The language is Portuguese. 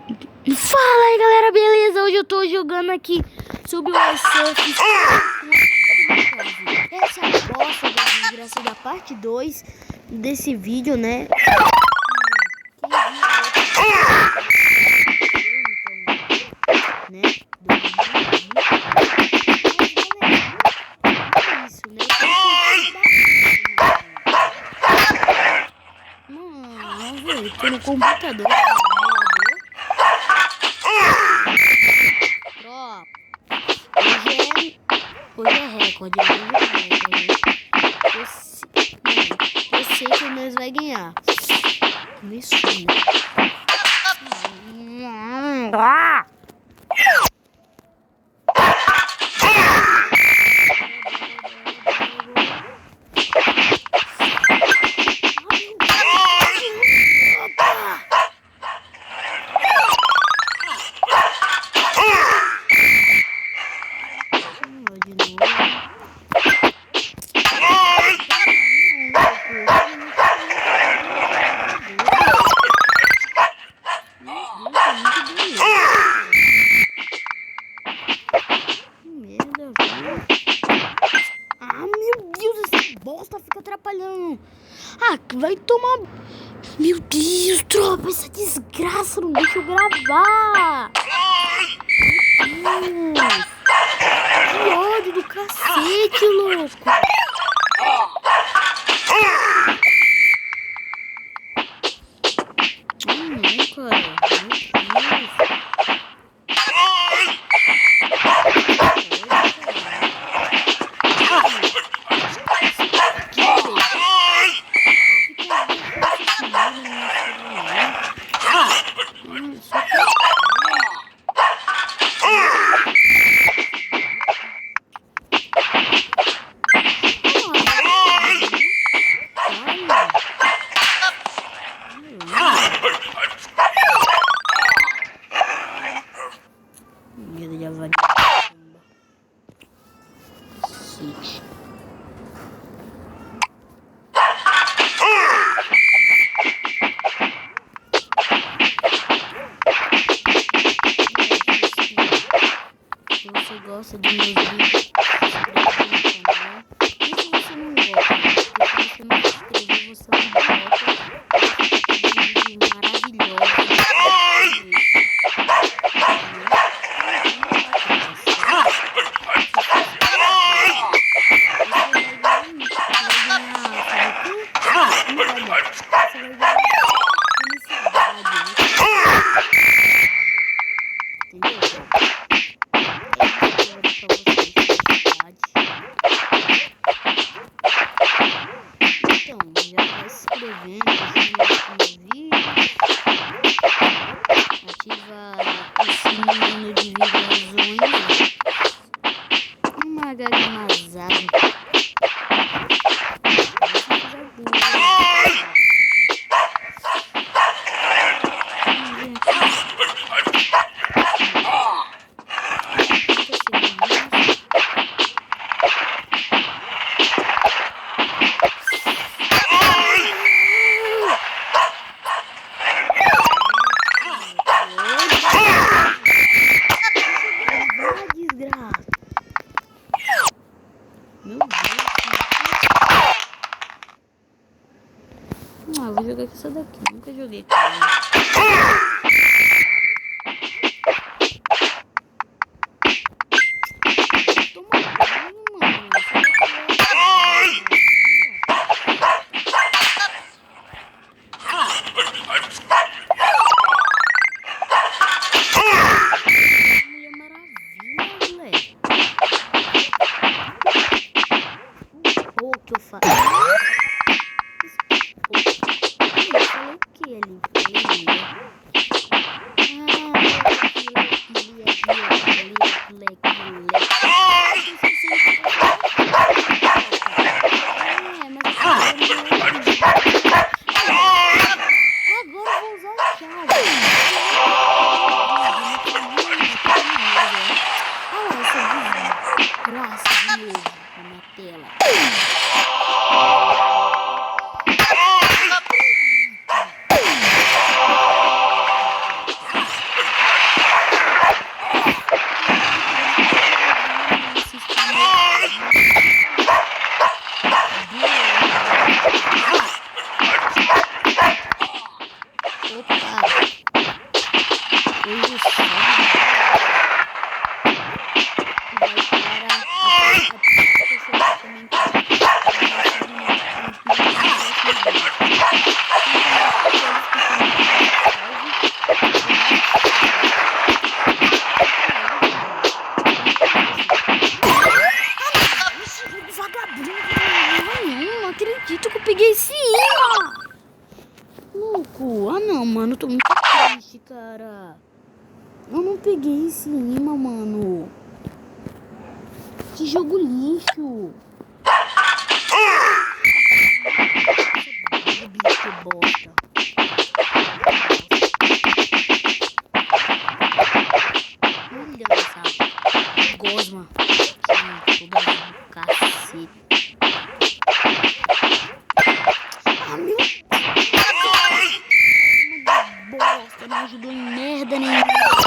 Fala aí, galera, beleza? Hoje eu tô jogando aqui sobre o surf. Essa é a bosta da desgraça da parte 2 desse vídeo, né? Tô no computador. Hoje é recorde. Eu sei que nós vai ganhar. Me sumo. Bosta fica atrapalhando. Ah, vai tomar. Meu Deus, tropa, essa desgraça não deixa eu gravar. Meu Deus. Que ódio do cacete, louco. Cara. Já vai. Cacete. Se você gosta de meus vídeos, se inscreva no canal. E se você não gosta, porque se você não se inscrever, você não gosta. Um vídeo maravilhoso. Ativa o sininho de visualizações. Uma gagamazada. Meu Deus. Eu vou jogar com essa daqui. Nunca joguei com ela. Que eu falei? Eu falei o que ali? cara. Eu não peguei esse imã, mano. Que jogo lixo. Que bosta. Olha essa gosma. Toda do cacete. Ah, meu Deus. Bosta, não ajudou em merda nenhuma.